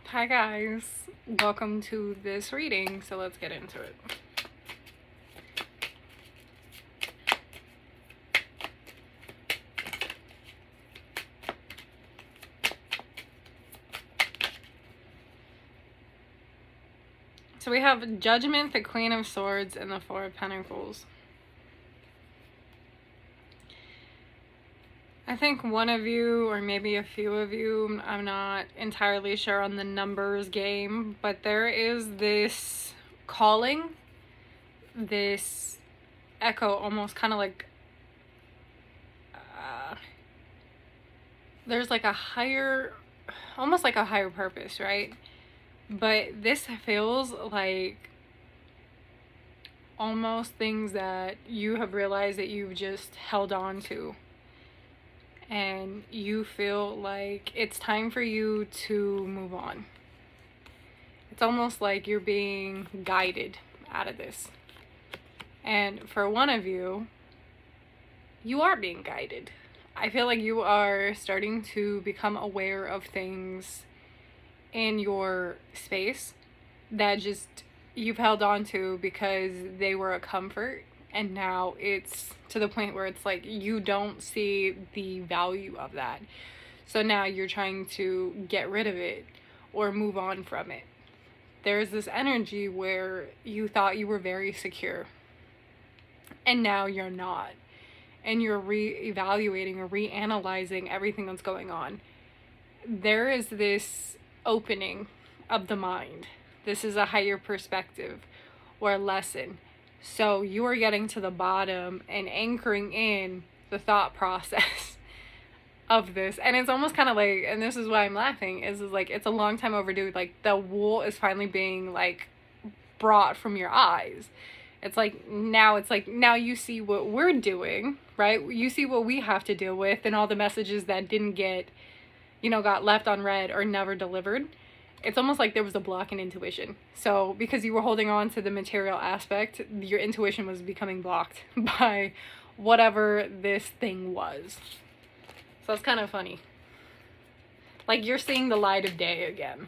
Hi guys, welcome to this reading, so let's get into it. So we have Judgment, the Queen of Swords, and the Four of Pentacles. I think one of you, or maybe a few of you, I'm not entirely sure on the numbers game, but there is this calling, this echo, almost kind of like there's like a higher, almost like a higher purpose, right? But this feels like almost things that you have realized that you've just held on to, and you feel like it's time for you to move on. It's almost like you're being guided out of this. And for one of you, you are being guided. I feel like you are starting to become aware of things in your space that just you've held on to because they were a comfort, and now it's to the point where it's like you don't see the value of that. So now you're trying to get rid of it or move on from it. There's this energy where you thought you were very secure and now you're not. And you're re-evaluating or reanalyzing everything that's going on. There is this opening of the mind. This is a higher perspective or a lesson. So you are getting to the bottom and anchoring in the thought process of this. And it's almost kind of like, and this is why I'm laughing, is like it's a long time overdue. Like the wool is finally being like brought from your eyes. It's like now you see what we're doing, right? You see what we have to deal with and all the messages that didn't get, got left unread or never delivered. It's almost like there was a block in intuition. So because you were holding on to the material aspect, your intuition was becoming blocked by whatever this thing was. So it's kind of funny. Like you're seeing the light of day again.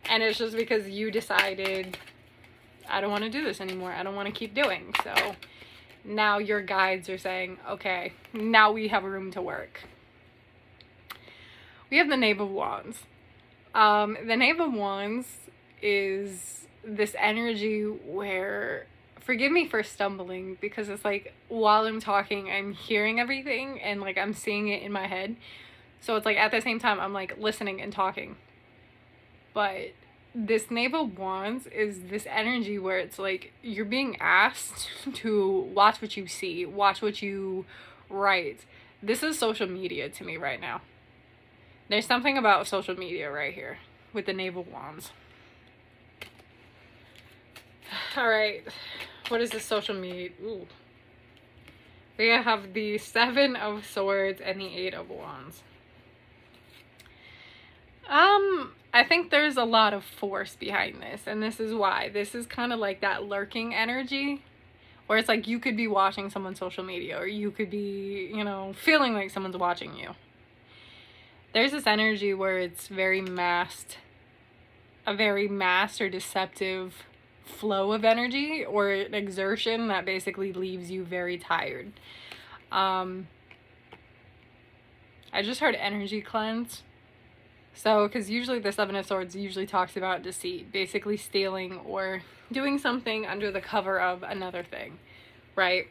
And it's just because you decided, I don't want to do this anymore. I don't want to keep doing. So now your guides are saying, okay, now we have room to work. We have the Knave of Wands. The Knave of Wands is this energy where, forgive me for stumbling, because it's like while I'm talking, I'm hearing everything and like I'm seeing it in my head. So it's like at the same time, I'm like listening and talking. But this Knave of Wands is this energy where it's like you're being asked to watch what you see, watch what you write. This is social media to me right now. There's something about social media right here with the Knave of Wands. All right, what is this social media? Ooh. We have the Seven of Swords and the Eight of Wands. I think there's a lot of force behind this, and this is why. This is kind of like that lurking energy, where it's like you could be watching someone's social media, or you could be, feeling like someone's watching you. There's this energy where it's very masked, a very masked or deceptive flow of energy, or an exertion that basically leaves you very tired. I just heard energy cleanse. So, because usually the Seven of Swords usually talks about deceit, basically stealing or doing something under the cover of another thing, right?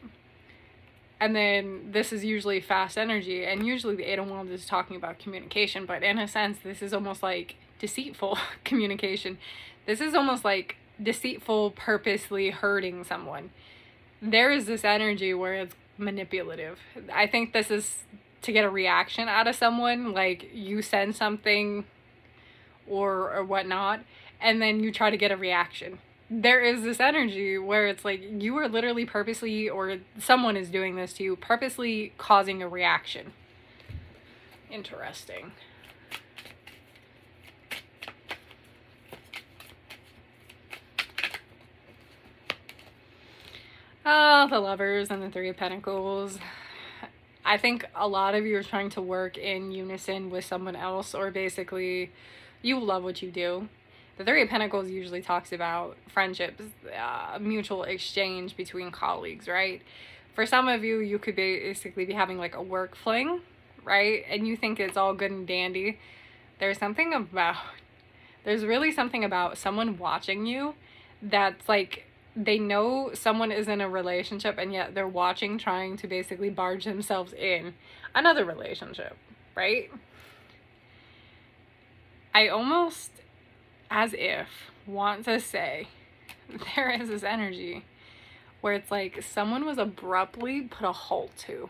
And then this is usually fast energy, and usually the Eight of Wands is talking about communication, but in a sense, this is almost like deceitful communication. This is almost like deceitful, purposely hurting someone. There is this energy where it's manipulative. I think this is to get a reaction out of someone, like you send something or whatnot, and then you try to get a reaction. There is this energy where it's like you are literally purposely, or someone is doing this to you, purposely causing a reaction. Interesting. Oh, the Lovers and the Three of Pentacles. I think a lot of you are trying to work in unison with someone else, or basically you love what you do. The Three of Pentacles usually talks about friendships, mutual exchange between colleagues, right? For some of you, you could basically be having like a work fling, right? And you think it's all good and dandy. There's really something about someone watching you that's like, they know someone is in a relationship and yet they're watching, trying to basically barge themselves in another relationship, right? I almost, as if, want to say there is this energy where it's like someone was abruptly put a halt to.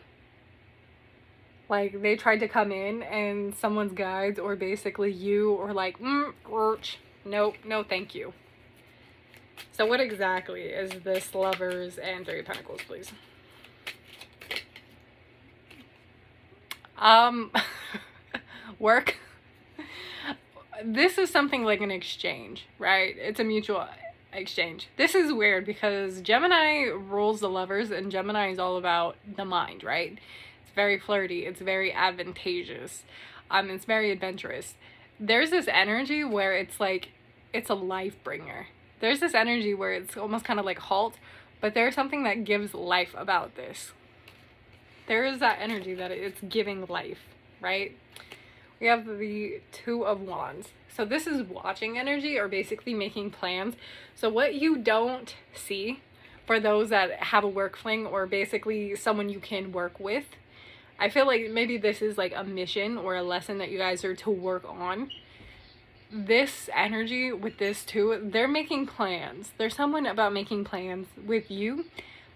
Like they tried to come in and someone's guides or basically you or like, nope, no thank you. So what exactly is this Lovers and Three of Pentacles, please? Work. This is something like an exchange, right? It's a mutual exchange. This is weird because Gemini rules the Lovers, and Gemini is all about the mind, right? It's very flirty. It's very advantageous. It's very adventurous. There's this energy where it's like, it's a life bringer. There's this energy where it's almost kind of like halt, but there's something that gives life about this. There is that energy that it's giving life, right? We have the Two of Wands. So this is watching energy, or basically making plans. So what you don't see, for those that have a work fling or basically someone you can work with, I feel like maybe this is like a mission or a lesson that you guys are to work on. This energy with this too, they're making plans. There's someone about making plans with you,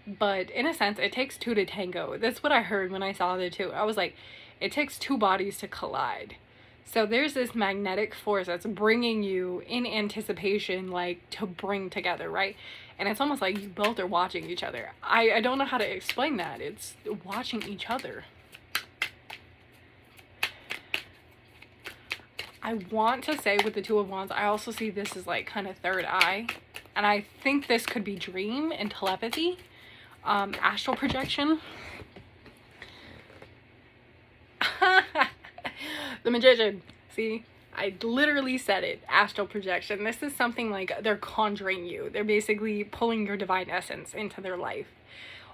but in a sense, it takes two to tango. That's what I heard when I saw the two. I was like, it takes two bodies to collide. So there's this magnetic force that's bringing you in anticipation, like to bring together, right? And it's almost like you both are watching each other. I don't know how to explain that. It's watching each other. I want to say with the Two of Wands, I also see this as like kind of third eye. And I think this could be dream and telepathy, astral projection. The Magician. See, I literally said it. Astral projection. This is something like they're conjuring you. They're basically pulling your divine essence into their life.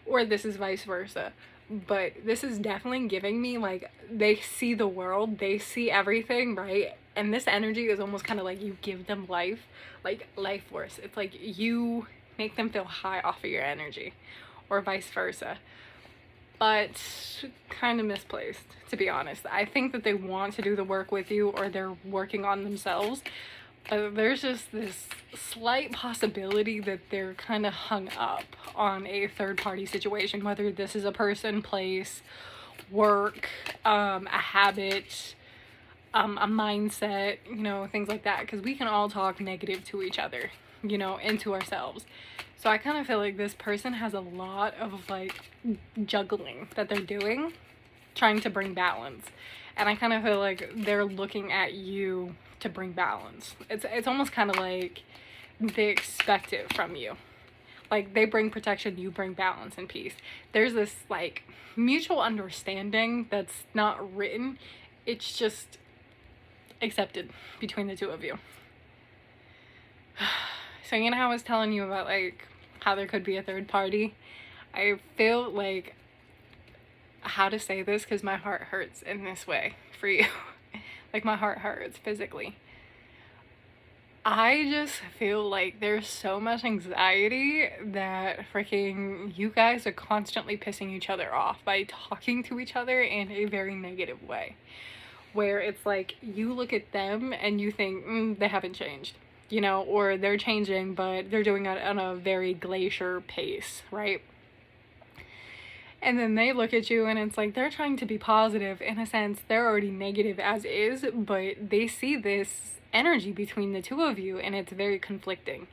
Or this is vice versa. But this is definitely giving me like, they see the world. They see everything, right? And this energy is almost kind of like you give them life. Like life force. It's like you make them feel high off of your energy. Or vice versa. But kind of misplaced, to be honest. I think that they want to do the work with you, or they're working on themselves. But there's just this slight possibility that they're kind of hung up on a third-party situation, whether this is a person, place, work, a habit, a mindset, you know, things like that. Because we can all talk negative to each other, you know, and to ourselves. So I kind of feel like this person has a lot of like juggling that they're doing, trying to bring balance. And I kind of feel like they're looking at you to bring balance. It's almost kind of like they expect it from you. Like they bring protection, you bring balance and peace. There's this like mutual understanding that's not written. It's just accepted between the two of you. So you know how I was telling you about like how there could be a third party? I feel like, how to say this because my heart hurts in this way for you. Like my heart hurts physically. I just feel like there's so much anxiety that freaking you guys are constantly pissing each other off by talking to each other in a very negative way. Where it's like you look at them and you think, they haven't changed. You know, or they're changing, but they're doing it on a very glacier pace, right? And then they look at you and it's like they're trying to be positive. In a sense, they're already negative as is, but they see this energy between the two of you and it's very conflicting.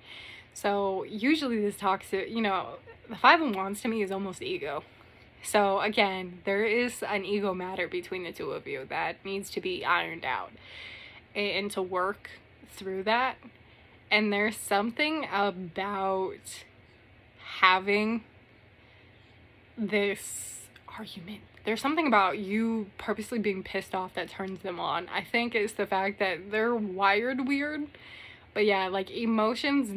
So usually this talks to, you know, the Five of Wands to me is almost ego. So again, there is an ego matter between the two of you that needs to be ironed out and to work through that. And there's something about having this argument, there's something about you purposely being pissed off that turns them on. I think it's the fact that they're wired weird. But yeah, like emotions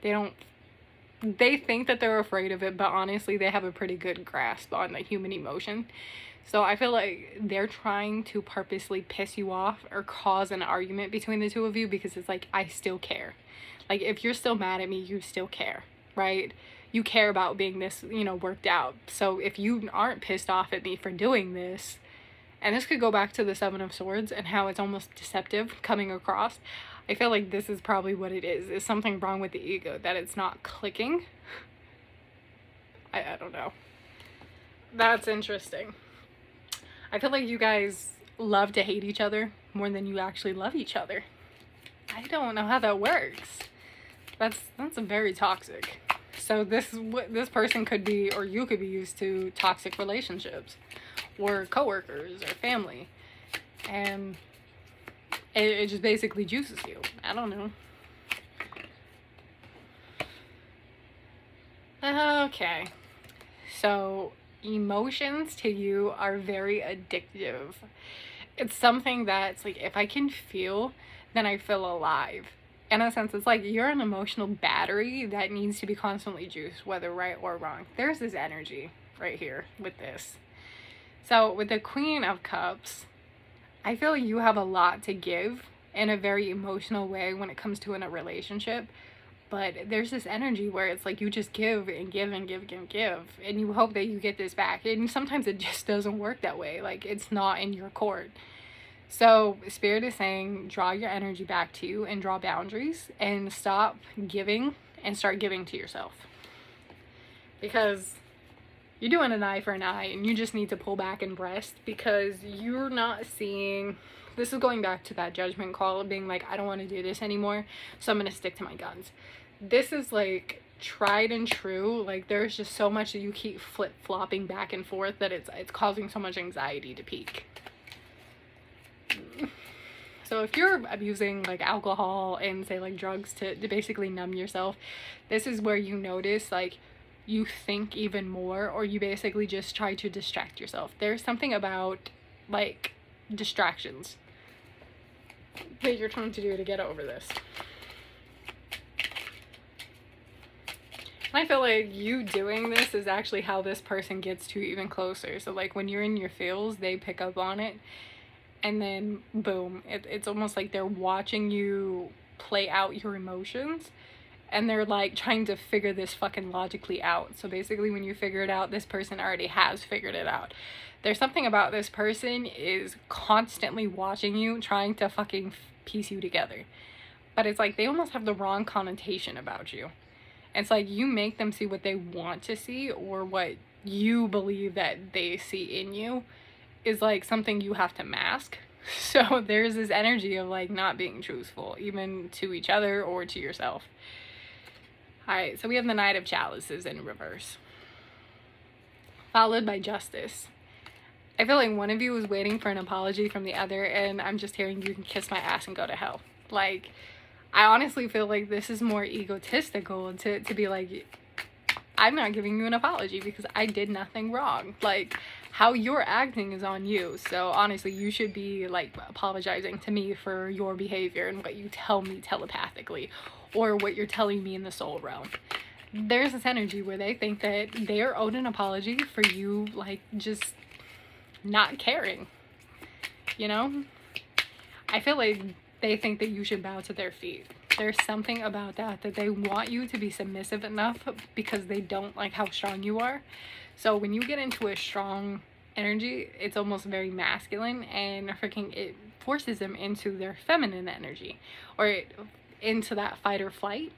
they think that they're afraid of it, but honestly they have a pretty good grasp on the human emotion. So I feel like they're trying to purposely piss you off or cause an argument between the two of you, because it's like, I still care. Like, if you're still mad at me, you still care, right? You care about being this, worked out. So if you aren't pissed off at me for doing this, and this could go back to the Seven of Swords and how it's almost deceptive coming across, I feel like this is probably what it is. Is something wrong with the ego, that it's not clicking? I don't know. That's interesting. I feel like you guys love to hate each other more than you actually love each other. I don't know how that works. That's very toxic. So this person could be, or you could be used to toxic relationships, or coworkers, or family, and it just basically juices you. I don't know. Okay, so emotions to you are very addictive. It's something that's like, if I can feel, then I feel alive. In a sense, it's like you're an emotional battery that needs to be constantly juiced, whether right or wrong. There's this energy right here with this. So with the Queen of Cups, I feel you have a lot to give in a very emotional way when it comes to in a relationship. But there's this energy where it's like you just give and give and give and give, and you hope that you get this back. And sometimes it just doesn't work that way. Like, it's not in your court. So Spirit is saying, draw your energy back to you and draw boundaries and stop giving and start giving to yourself. Because you're doing an eye for an eye, and you just need to pull back and rest, because you're not seeing... This is going back to that judgment call of being like, I don't want to do this anymore, so I'm going to stick to my guns. This is like tried and true. Like, there's just so much that you keep flip-flopping back and forth that it's causing so much anxiety to peak. So if you're abusing like alcohol and say like drugs to basically numb yourself, this is where you notice like you think even more, or you basically just try to distract yourself. There's something about like distractions that you're trying to do to get over this. And I feel like you doing this is actually how this person gets to you even closer. So like when you're in your feels, they pick up on it, and then boom, it's almost like they're watching you play out your emotions, and they're like trying to figure this fucking logically out. So basically when you figure it out, this person already has figured it out. There's something about this person is constantly watching you, trying to fucking piece you together. But it's like they almost have the wrong connotation about you. It's like you make them see what they want to see, or what you believe that they see in you is like something you have to mask. So there's this energy of like not being truthful, even to each other or to yourself. Alright, so we have the Knight of Chalices in reverse, followed by Justice. I feel like one of you is waiting for an apology from the other, and I'm just hearing you can kiss my ass and go to hell. Like, I honestly feel like this is more egotistical to be like, I'm not giving you an apology because I did nothing wrong. Like, how you're acting is on you. So honestly, you should be like apologizing to me for your behavior and what you tell me telepathically, or what you're telling me in the soul realm. There's this energy where they think that they are owed an apology for you like just not caring, you know? I feel like they think that you should bow to their feet. There's something about that they want you to be submissive enough because they don't like how strong you are. So when you get into a strong energy, it's almost very masculine, and freaking it forces them into their feminine energy, or into that fight or flight.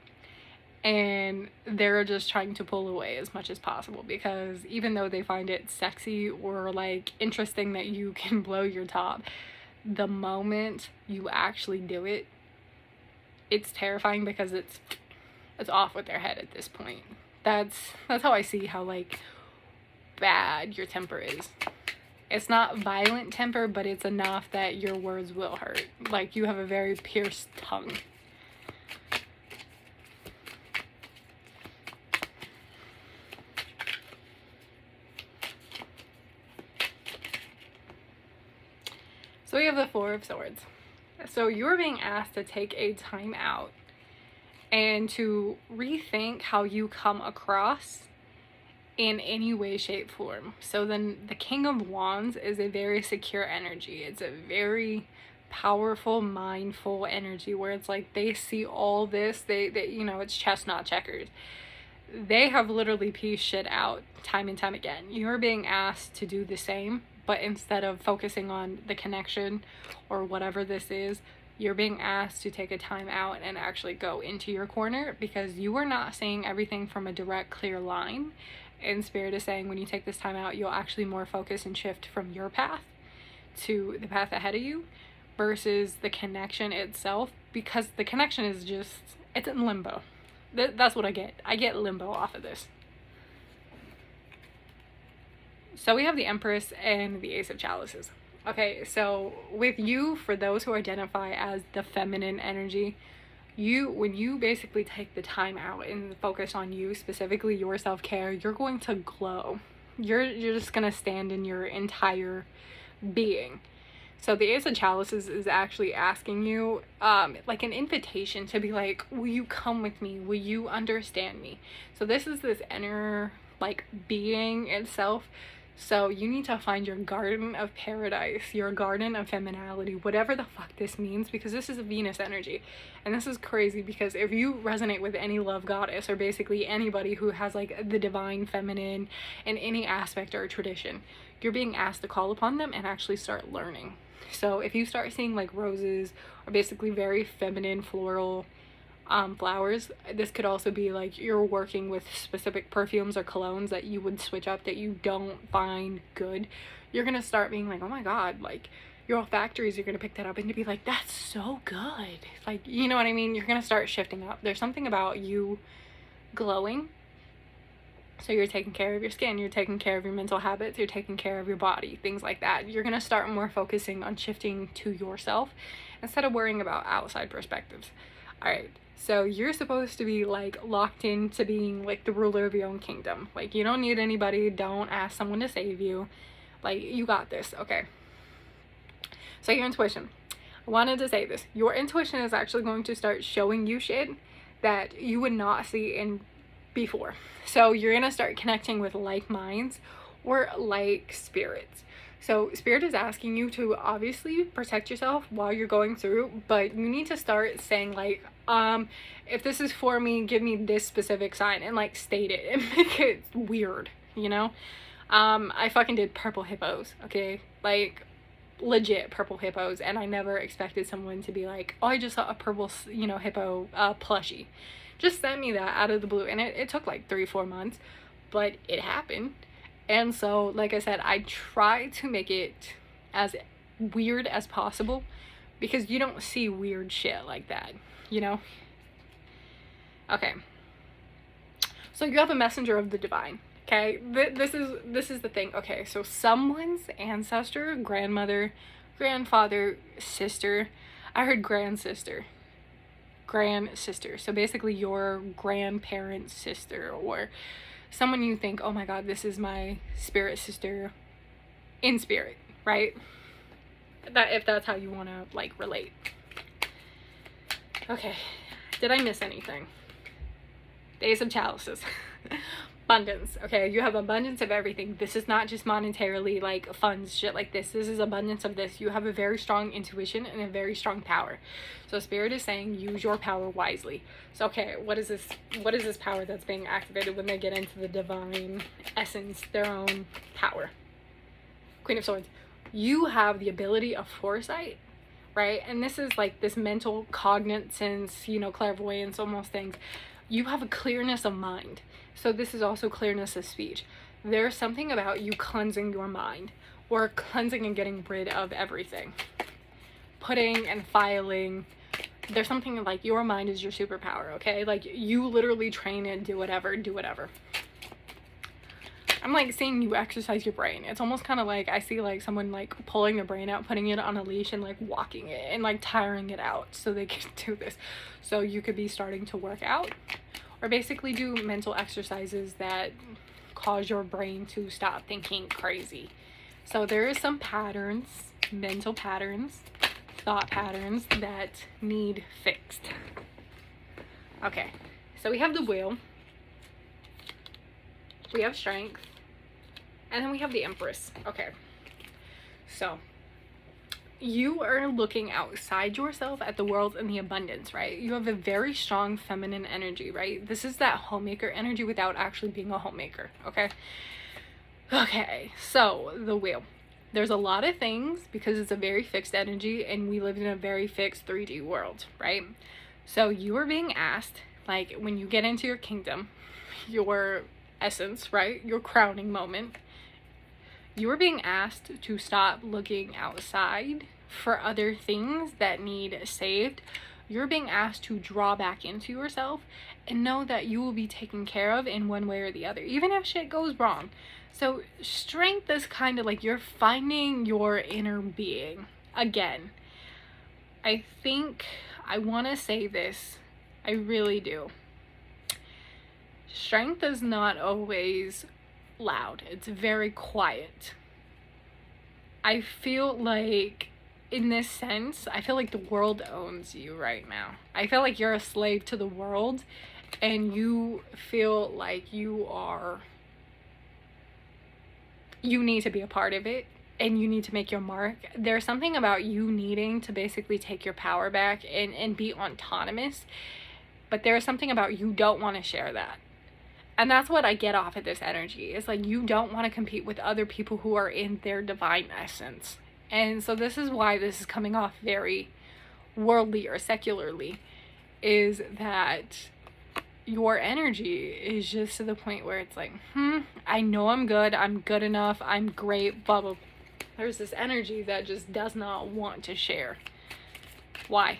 And they're just trying to pull away as much as possible, because even though they find it sexy or like interesting that you can blow your top, the moment you actually do it, it's terrifying, because it's off with their head at this point. That's how I see how like bad your temper is. It's not violent temper, but it's enough that your words will hurt. Like, you have a very pierced tongue. we have the Four of Swords. So you're being asked to take a time out and to rethink how you come across in any way, shape, form. So then the King of Wands is a very secure energy. It's a very powerful, mindful energy where it's like they see all this, they you know, it's chess not checkers. They have literally pieced shit out time and time again. You're being asked to do the same, but instead of focusing on the connection or whatever this is, you're being asked to take a time out and actually go into your corner, because you are not seeing everything from a direct, clear line. And Spirit is saying when you take this time out, you'll actually more focus and shift from your path to the path ahead of you versus the connection itself, because the connection is just, it's in limbo. That's what I get. I get limbo off of this. So we have the Empress and the Ace of Chalices. Okay, so with you, for those who identify as the feminine energy, when you basically take the time out and focus on you, specifically your self-care, you're going to glow. You're just going to stand in your entire being. So the Ace of Chalices is actually asking you, like an invitation to be like, will you come with me? Will you understand me? So this is this inner, like, being itself. So you need to find your garden of paradise, your garden of femininity, whatever the fuck this means, because this is a Venus energy. And this is crazy because if you resonate with any love goddess or basically anybody who has like the divine feminine in any aspect or tradition, you're being asked to call upon them and actually start learning. So if you start seeing like roses or basically very feminine floral flowers, this could also be like you're working with specific perfumes or colognes that you would switch up that you don't find good. You're gonna start being like, oh my god, like your olfactories, you're gonna pick that up and to be like, that's so good, like, you know what I mean? You're gonna start shifting up. There's something about you glowing. So you're taking care of your skin, you're taking care of your mental habits, you're taking care of your body, things like that. You're gonna start more focusing on shifting to yourself instead of worrying about outside perspectives. All right, so you're supposed to be like locked into being like the ruler of your own kingdom. Like you don't need anybody, don't ask someone to save you. Like you got this, okay? So your intuition, I wanted to say this. Your intuition is actually going to start showing you shit that you would not see in before. So you're gonna start connecting with like minds or like spirits. So Spirit is asking you to obviously protect yourself while you're going through, but you need to start saying like, if this is for me, give me this specific sign, and like state it and make it weird, you know? I fucking did purple hippos, okay? Like legit purple hippos, and I never expected someone to be like, oh, I just saw a purple, you know, hippo plushie. Just sent me that out of the blue, and it took like 3-4 months, but it happened. And so, like I said, I try to make it as weird as possible because you don't see weird shit like that, you know? Okay. So you have a messenger of the divine, okay? This is the thing. Okay, so someone's ancestor, grandmother, grandfather, sister. I heard grandsister. So basically your grandparent's sister, or someone you think, oh my god, this is my spirit sister in spirit, right? That, if that's how you want to like relate. Okay, did I miss anything? The Ace of Chalices. Abundance. Okay, you have abundance of everything. This is not just monetarily like funds, shit like this. This is abundance of this. You have a very strong intuition and a very strong power. So Spirit is saying use your power wisely. So okay, what is this power that's being activated when they get into the divine essence, their own power? Queen of Swords. You have the ability of foresight, right? And this is like this mental cognizance, you know, clairvoyance, almost things. You have a clearness of mind. So this is also clearness of speech. There's something about you cleansing your mind, or cleansing and getting rid of everything. Putting and filing. There's something like your mind is your superpower, okay? Like you literally train it, do whatever. I'm like seeing you exercise your brain. It's almost kind of like I see like someone like pulling their brain out, putting it on a leash and like walking it and like tiring it out so they can do this. So you could be starting to work out or basically do mental exercises that cause your brain to stop thinking crazy. So there are some patterns, mental patterns, thought patterns that need fixed. Okay, so we have the wheel, we have strength, and then we have the Empress. Okay, so you are looking outside yourself at the world and the abundance, right? You have a very strong feminine energy, right? This is that homemaker energy without actually being a homemaker, okay? Okay, so the wheel. There's a lot of things because it's a very fixed energy and we live in a very fixed 3D world, right? So you are being asked, like when you get into your kingdom, your essence, right? Your crowning moment, you are being asked to stop looking outside for other things that need saved. You're being asked to draw back into yourself and know that you will be taken care of in one way or the other, even if shit goes wrong. So strength is kind of like you're finding your inner being again. I think I want to say this. I really do. Strength is not always loud. It's very quiet. I feel like in this sense, I feel like the world owns you right now. I feel like you're a slave to the world and you feel like you need to be a part of it and you need to make your mark. There's something about you needing to basically take your power back and be autonomous, but there's something about you don't want to share that. And that's what I get off of this energy. It's like you don't want to compete with other people who are in their divine essence. And so this is why this is coming off very worldly or secularly, is that your energy is just to the point where it's like, I know I'm good enough, I'm great, blah, blah. There's this energy that just does not want to share. Why?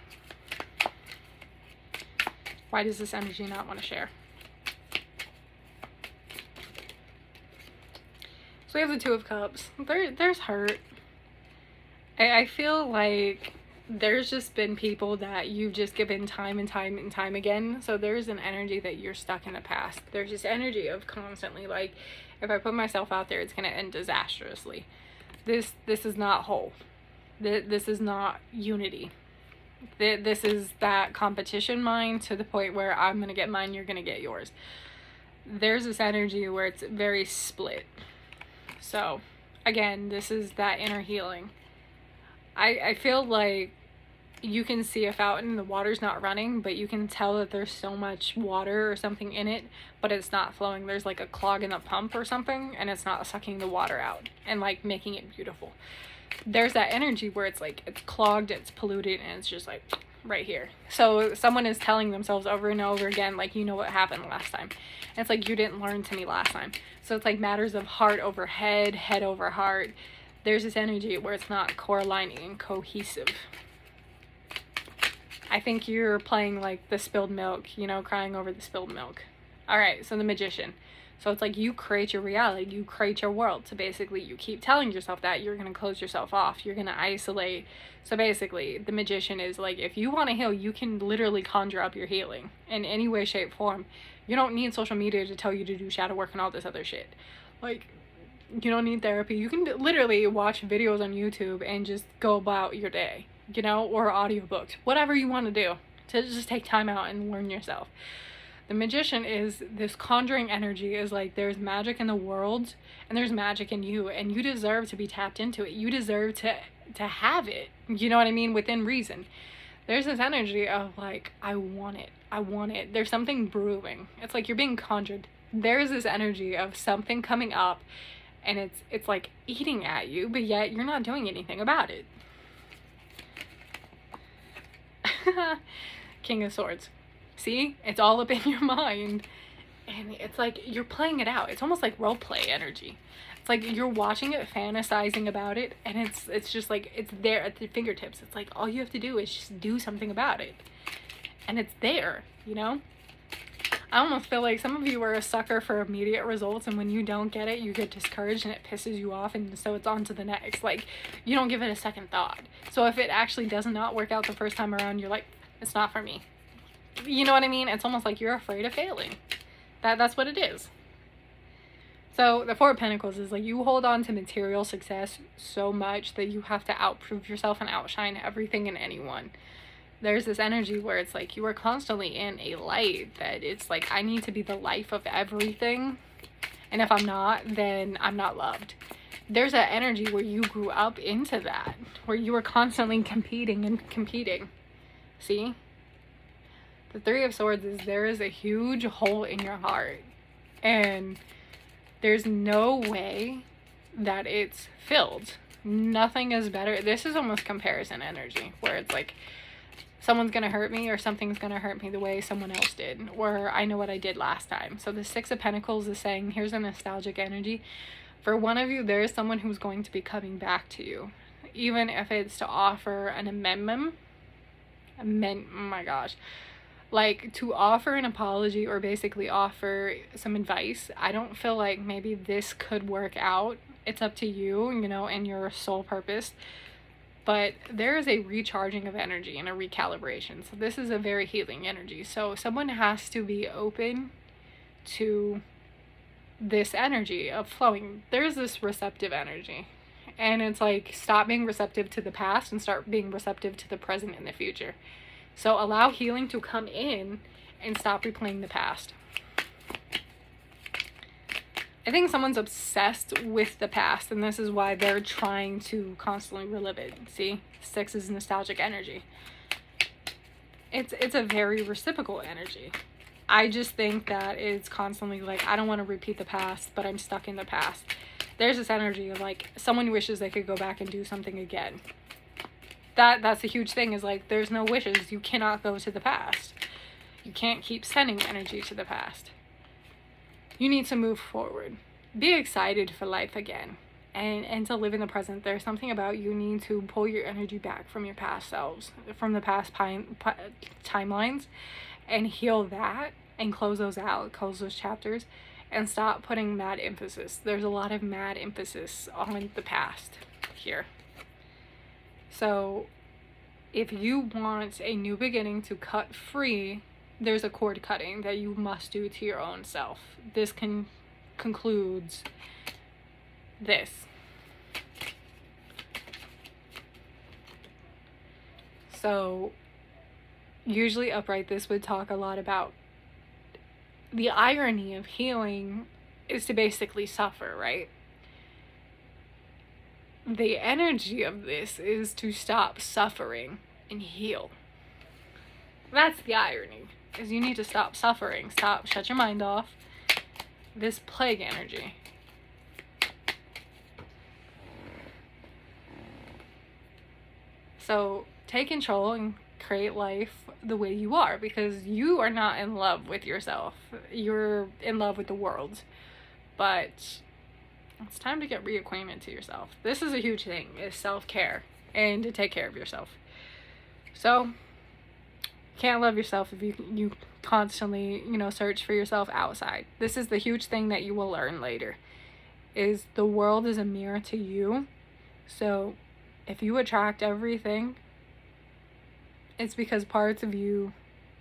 Why does this energy not want to share? So we have the Two of Cups. There's hurt. I feel like there's just been people that you've just given time and time again. So there's an energy that you're stuck in the past. There's this energy of constantly like, if I put myself out there, it's going to end disastrously. This is not whole. This is not unity. This is that competition mind to the point where I'm going to get mine, you're going to get yours. There's this energy where it's very split. So, again, this is that inner healing. I feel like you can see a fountain, the water's not running, but you can tell that there's so much water or something in it, but it's not flowing. There's like a clog in the pump or something, and it's not sucking the water out and like making it beautiful. There's that energy where it's like, it's clogged, it's polluted, and it's just like right here. So someone is telling themselves over and over again, like, you know what happened last time. And it's like, you didn't learn to me last time. So it's like matters of heart over head, head over heart. There's this energy where it's not core-aligning and cohesive. I think you're playing like the spilled milk, you know, crying over the spilled milk. All right, so the Magician. So it's like you create your reality, you create your world. So basically you keep telling yourself that you're going to close yourself off, you're going to isolate. So basically the Magician is like, if you want to heal, you can literally conjure up your healing in any way, shape, form. You don't need social media to tell you to do shadow work and all this other shit. Like, you don't need therapy. You can literally watch videos on YouTube and just go about your day, you know, or audiobooks, whatever you want to do, to just take time out and learn yourself. The Magician is this conjuring energy, is like there's magic in the world and there's magic in you, and you deserve to be tapped into it. You deserve to have it, you know what I mean, within reason. There's this energy of like, I want it, I want it. There's something brewing. It's like you're being conjured. There's this energy of something coming up and it's like eating at you, but yet you're not doing anything about it. King of Swords. See, it's all up in your mind, and it's like you're playing it out. It's almost like role play energy. It's like you're watching it, fantasizing about it, and it's just like it's there at the fingertips. It's like all you have to do is just do something about it, and it's there, you know. I almost feel like some of you are a sucker for immediate results, and when you don't get it, you get discouraged and it pisses you off, and so it's on to the next. Like, you don't give it a second thought. So if it actually does not work out the first time around, you're like, it's not for me. You know what I mean? It's almost like you're afraid of failing. That's what it is. So the Four of Pentacles is like you hold on to material success so much that you have to outprove yourself and outshine everything and anyone. There's this energy where it's like you are constantly in a light that it's like I need to be the life of everything, and if I'm not, then I'm not loved. There's that energy where you grew up into that, where you were constantly competing. See? The Three of Swords is there is a huge hole in your heart, and there's no way that it's filled. Nothing is better. This is almost comparison energy, where it's like someone's gonna hurt me or something's gonna hurt me the way someone else did, or I know what I did last time. So the Six of Pentacles is saying here's a nostalgic energy. For one of you, there is someone who's going to be coming back to you, even if it's to offer an amendment. Oh my gosh. Like to offer an apology or basically offer some advice. I don't feel like maybe this could work out. It's up to you, you know, and your soul purpose. But there is a recharging of energy and a recalibration. So this is a very healing energy. So someone has to be open to this energy of flowing. There's this receptive energy. And it's like stop being receptive to the past and start being receptive to the present and the future. So allow healing to come in and stop replaying the past. I think someone's obsessed with the past, and this is why they're trying to constantly relive it. See? Six is nostalgic energy. It's a very reciprocal energy. I just think that it's constantly like, I don't want to repeat the past, but I'm stuck in the past. There's this energy of like, someone wishes they could go back and do something again. That's a huge thing, is like there's no wishes. You cannot go to the past. You can't keep sending energy to the past. You need to move forward. Be excited for life again. And to live in the present. There's something about you need to pull your energy back from your past selves, from the past timelines, and heal that and close those out, close those chapters, and stop putting mad emphasis. There's a lot of mad emphasis on the past here. So if you want a new beginning to cut free, there's a cord cutting that you must do to your own self. This concludes this. So usually upright, this would talk a lot about the irony of healing is to basically suffer, right? The energy of this is to stop suffering and heal. That's the irony, is you need to stop suffering. Shut your mind off. This plague energy. So take control and create life the way you are, because you are not in love with yourself. You're in love with the world. But it's time to get reacquainted to yourself. This is a huge thing, is self-care and to take care of yourself. So you can't love yourself if you constantly, search for yourself outside. This is the huge thing that you will learn later, is the world is a mirror to you. So if you attract everything, it's because parts of you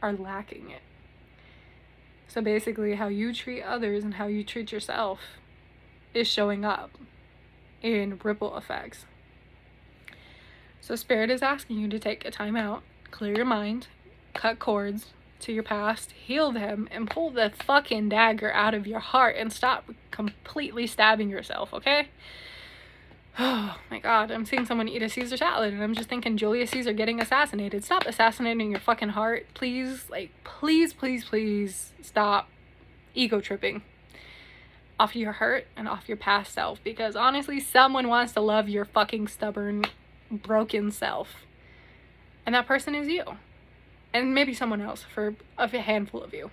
are lacking it. So basically how you treat others and how you treat yourself is showing up in ripple effects. So Spirit is asking you to take a time out, clear your mind, cut cords to your past, heal them, and pull the fucking dagger out of your heart and stop completely stabbing yourself, okay? Oh my god, I'm seeing someone eat a Caesar salad and I'm just thinking Julius Caesar getting assassinated. Stop assassinating your fucking heart, please. Like, please, please, please stop ego tripping off your hurt and off your past self, because honestly, someone wants to love your fucking stubborn, broken self, and that person is you, and maybe someone else, for a handful of you.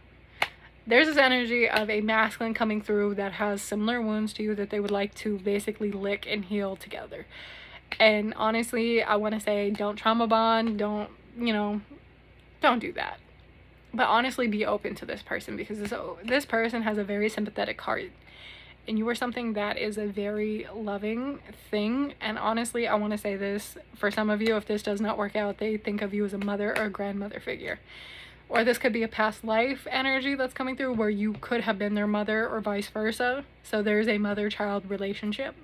There's this energy of a masculine coming through that has similar wounds to you that they would like to basically lick and heal together. And honestly, I want to say, don't trauma bond, don't do that. But honestly, be open to this person, because this person has a very sympathetic heart. And you are something that is a very loving thing. And honestly, I want to say this, for some of you, if this does not work out, they think of you as a mother or a grandmother figure. Or this could be a past life energy that's coming through where you could have been their mother or vice versa. So there's a mother-child relationship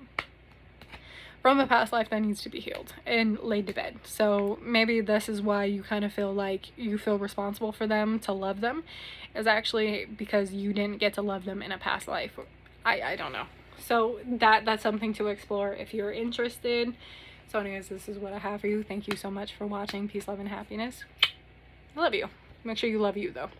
from a past life that needs to be healed and laid to bed. So maybe this is why you kind of feel like you feel responsible for them to love them, is actually because you didn't get to love them in a past life. I don't know. So that's something to explore if you're interested. So anyways, this is what I have for you. Thank you so much for watching. Peace, love, and happiness. I love you. Make sure you love you though.